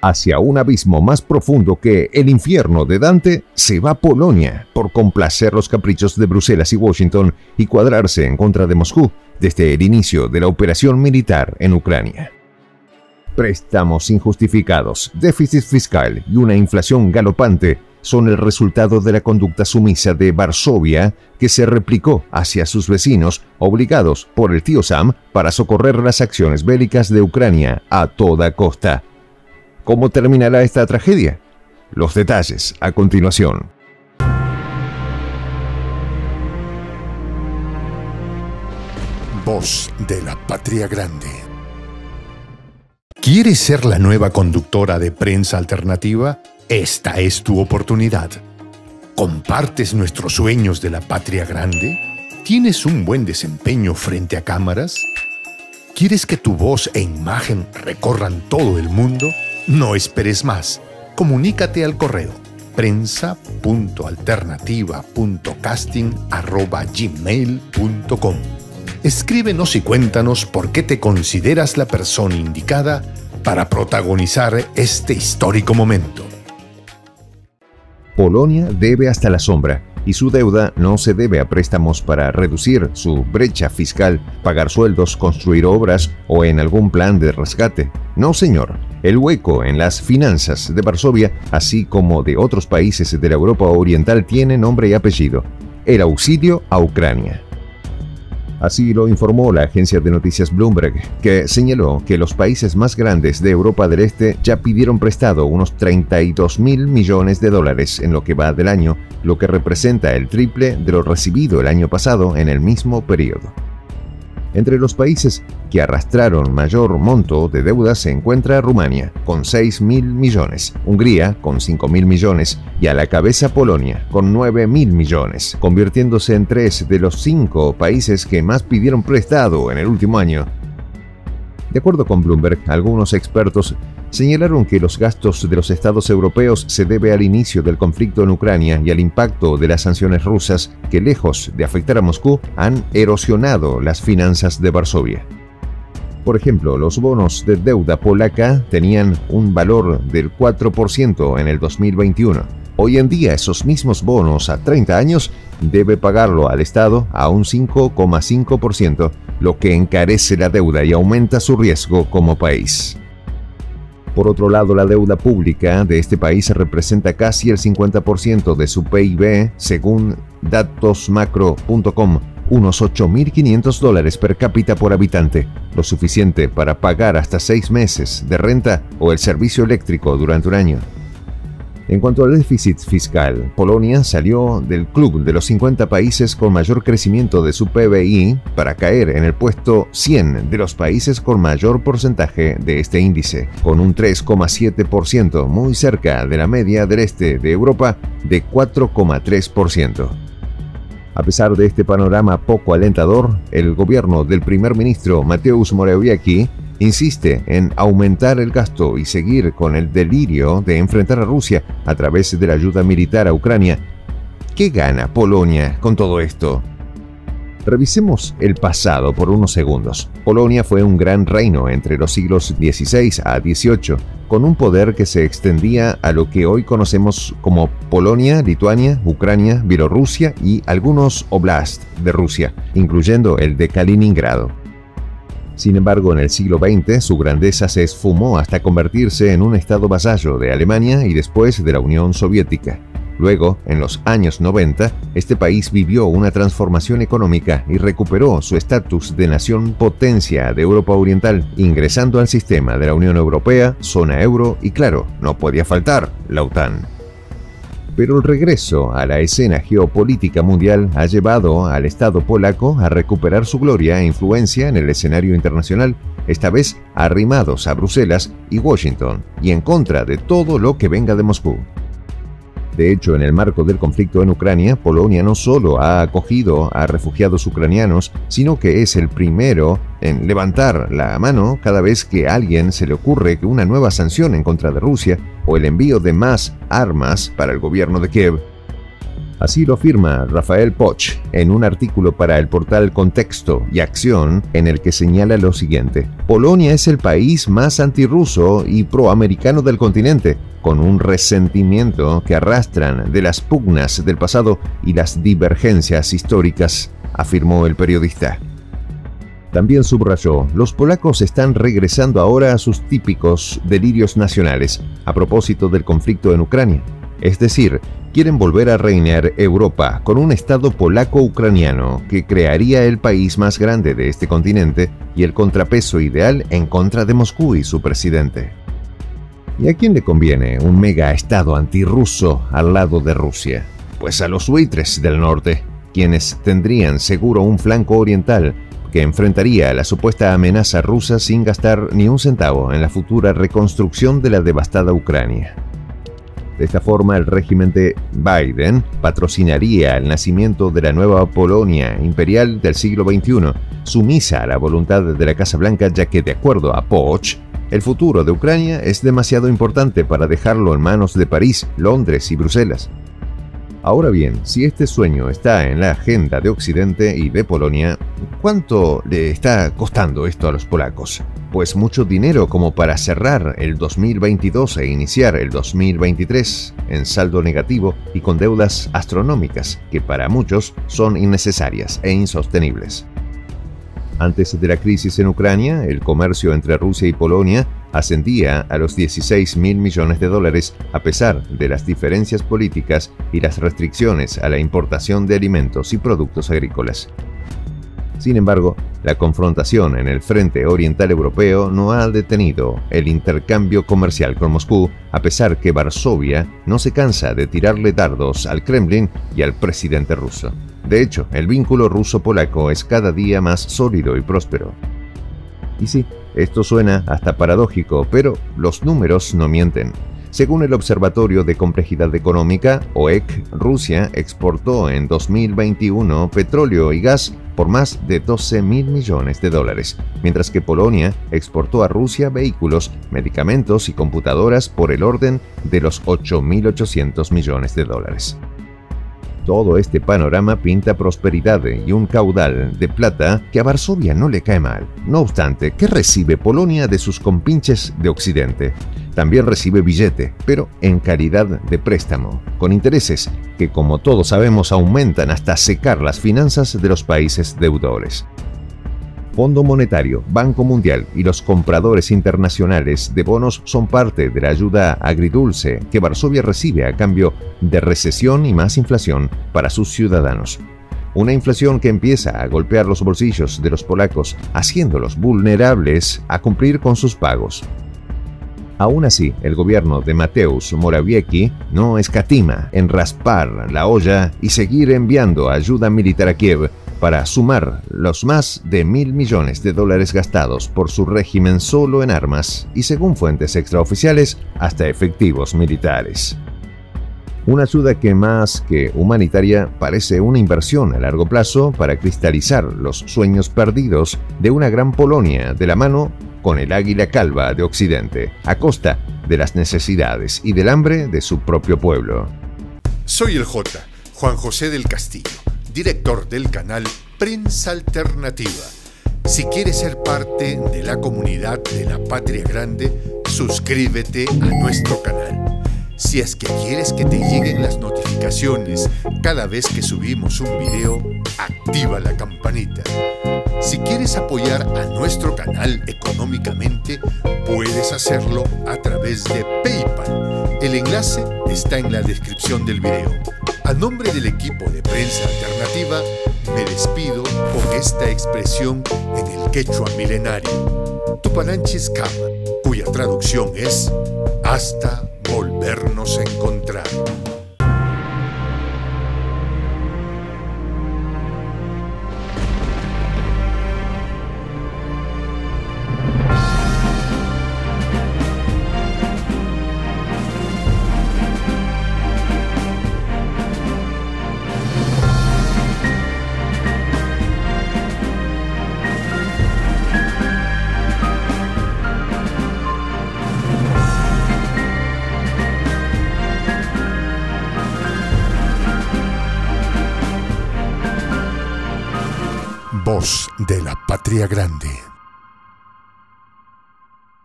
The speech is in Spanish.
Hacia un abismo más profundo que el infierno de Dante se va Polonia por complacer los caprichos de Bruselas y Washington y cuadrarse en contra de Moscú desde el inicio de la operación militar en Ucrania. Préstamos injustificados, déficit fiscal y una inflación galopante son el resultado de la conducta sumisa de Varsovia que se replicó hacia sus vecinos, obligados por el tío Sam para socorrer las acciones bélicas de Ucrania a toda costa. ¿Cómo terminará esta tragedia? Los detalles a continuación. Voz de la Patria Grande. ¿Quieres ser la nueva conductora de Prensa Alternativa? Esta es tu oportunidad. ¿Compartes nuestros sueños de la Patria Grande? ¿Tienes un buen desempeño frente a cámaras? ¿Quieres que tu voz e imagen recorran todo el mundo? No esperes más. Comunícate al correo prensa.alternativa.casting@gmail.com. Escríbenos y cuéntanos por qué te consideras la persona indicada para protagonizar este histórico momento. Polonia debe hasta la sombra y su deuda no se debe a préstamos para reducir su brecha fiscal, pagar sueldos, construir obras o en algún plan de rescate. No, señor. El hueco en las finanzas de Varsovia, así como de otros países de la Europa Oriental, tiene nombre y apellido: el auxilio a Ucrania. Así lo informó la agencia de noticias Bloomberg, que señaló que los países más grandes de Europa del Este ya pidieron prestado unos 32.000 millones de dólares en lo que va del año, lo que representa el triple de lo recibido el año pasado en el mismo periodo. Entre los países que arrastraron mayor monto de deuda se encuentra Rumania, con 6.000 millones, Hungría, con 5.000 millones, y a la cabeza Polonia, con 9.000 millones, convirtiéndose en 3 de los 5 países que más pidieron prestado en el último año. De acuerdo con Bloomberg, algunos expertos señalaron que los gastos de los estados europeos se debe al inicio del conflicto en Ucrania y al impacto de las sanciones rusas que, lejos de afectar a Moscú, han erosionado las finanzas de Varsovia. Por ejemplo, los bonos de deuda polaca tenían un valor del 4% en el 2021. Hoy en día, esos mismos bonos a 30 años debe pagarlo al Estado a un 5,5%, lo que encarece la deuda y aumenta su riesgo como país. Por otro lado, la deuda pública de este país representa casi el 50% de su PIB, según datosmacro.com, unos $8.500 per cápita por habitante, lo suficiente para pagar hasta 6 meses de renta o el servicio eléctrico durante un año. En cuanto al déficit fiscal, Polonia salió del club de los 50 países con mayor crecimiento de su PBI para caer en el puesto 100 de los países con mayor porcentaje de este índice, con un 3,7%, muy cerca de la media del este de Europa de 4,3%. A pesar de este panorama poco alentador, el gobierno del primer ministro Mateusz Morawiecki insiste en aumentar el gasto y seguir con el delirio de enfrentar a Rusia a través de la ayuda militar a Ucrania. ¿Qué gana Polonia con todo esto? Revisemos el pasado por unos segundos. Polonia fue un gran reino entre los siglos XVI a XVIII, con un poder que se extendía a lo que hoy conocemos como Polonia, Lituania, Ucrania, Bielorrusia y algunos oblasts de Rusia, incluyendo el de Kaliningrado. Sin embargo, en el siglo XX, su grandeza se esfumó hasta convertirse en un estado vasallo de Alemania y después de la Unión Soviética. Luego, en los años 90, este país vivió una transformación económica y recuperó su estatus de nación potencia de Europa Oriental, ingresando al sistema de la Unión Europea, zona euro y, claro, no podía faltar la OTAN. Pero el regreso a la escena geopolítica mundial ha llevado al Estado polaco a recuperar su gloria e influencia en el escenario internacional, esta vez arrimados a Bruselas y Washington, y en contra de todo lo que venga de Moscú. De hecho, en el marco del conflicto en Ucrania, Polonia no solo ha acogido a refugiados ucranianos, sino que es el primero en levantar la mano cada vez que a alguien se le ocurre que una nueva sanción en contra de Rusia o el envío de más armas para el gobierno de Kiev. Así lo afirma Rafael Poch en un artículo para el portal Contexto y Acción, en el que señala lo siguiente: Polonia es el país más antirruso y proamericano del continente, con un resentimiento que arrastran de las pugnas del pasado y las divergencias históricas, afirmó el periodista. También subrayó: los polacos están regresando ahora a sus típicos delirios nacionales a propósito del conflicto en Ucrania. Es decir, quieren volver a reinar Europa con un Estado polaco-ucraniano que crearía el país más grande de este continente y el contrapeso ideal en contra de Moscú y su presidente. ¿Y a quién le conviene un mega estado antirruso al lado de Rusia? Pues a los buitres del norte, quienes tendrían seguro un flanco oriental que enfrentaría a la supuesta amenaza rusa sin gastar ni un centavo en la futura reconstrucción de la devastada Ucrania. De esta forma, el régimen de Biden patrocinaría el nacimiento de la nueva Polonia imperial del siglo XXI, sumisa a la voluntad de la Casa Blanca, ya que, de acuerdo a Poch, el futuro de Ucrania es demasiado importante para dejarlo en manos de París, Londres y Bruselas. Ahora bien, si este sueño está en la agenda de Occidente y de Polonia, ¿cuánto le está costando esto a los polacos? Pues mucho dinero como para cerrar el 2022 e iniciar el 2023 en saldo negativo y con deudas astronómicas que para muchos son innecesarias e insostenibles. Antes de la crisis en Ucrania, el comercio entre Rusia y Polonia ascendía a los 16.000 millones de dólares a pesar de las diferencias políticas y las restricciones a la importación de alimentos y productos agrícolas. Sin embargo, la confrontación en el frente oriental europeo no ha detenido el intercambio comercial con Moscú, a pesar que Varsovia no se cansa de tirarle dardos al Kremlin y al presidente ruso. De hecho, el vínculo ruso-polaco es cada día más sólido y próspero. Y sí, esto suena hasta paradójico, pero los números no mienten. Según el Observatorio de Complejidad Económica, OEC, Rusia exportó en 2021 petróleo y gas por más de 12.000 millones de dólares, mientras que Polonia exportó a Rusia vehículos, medicamentos y computadoras por el orden de los 8.800 millones de dólares. Todo este panorama pinta prosperidad y un caudal de plata que a Varsovia no le cae mal. No obstante, ¿qué recibe Polonia de sus compinches de Occidente? También recibe billete, pero en calidad de préstamo, con intereses que, como todos sabemos, aumentan hasta secar las finanzas de los países deudores. Fondo Monetario, Banco Mundial y los compradores internacionales de bonos son parte de la ayuda agridulce que Varsovia recibe a cambio de recesión y más inflación para sus ciudadanos. Una inflación que empieza a golpear los bolsillos de los polacos, haciéndolos vulnerables a cumplir con sus pagos. Aún así, el gobierno de Mateusz Morawiecki no escatima en raspar la olla y seguir enviando ayuda militar a Kiev para sumar los más de 1.000 millones de dólares gastados por su régimen solo en armas y, según fuentes extraoficiales, hasta efectivos militares. Una ayuda que más que humanitaria parece una inversión a largo plazo para cristalizar los sueños perdidos de una gran Polonia de la mano con el águila calva de Occidente, a costa de las necesidades y del hambre de su propio pueblo. Soy el J, Juan José del Castillo, director del canal Prensa Alternativa. Si quieres ser parte de la comunidad de la Patria Grande, suscríbete a nuestro canal. Si es que quieres que te lleguen las notificaciones cada vez que subimos un video, activa la campanita. Si quieres apoyar a nuestro canal económicamente, puedes hacerlo a través de PayPal. El enlace está en la descripción del video. A nombre del equipo de Prensa Alternativa, me despido con esta expresión en el quechua milenario, Tupananchis Kama, cuya traducción es hasta volvernos a encontrar. Voz de la Patria Grande.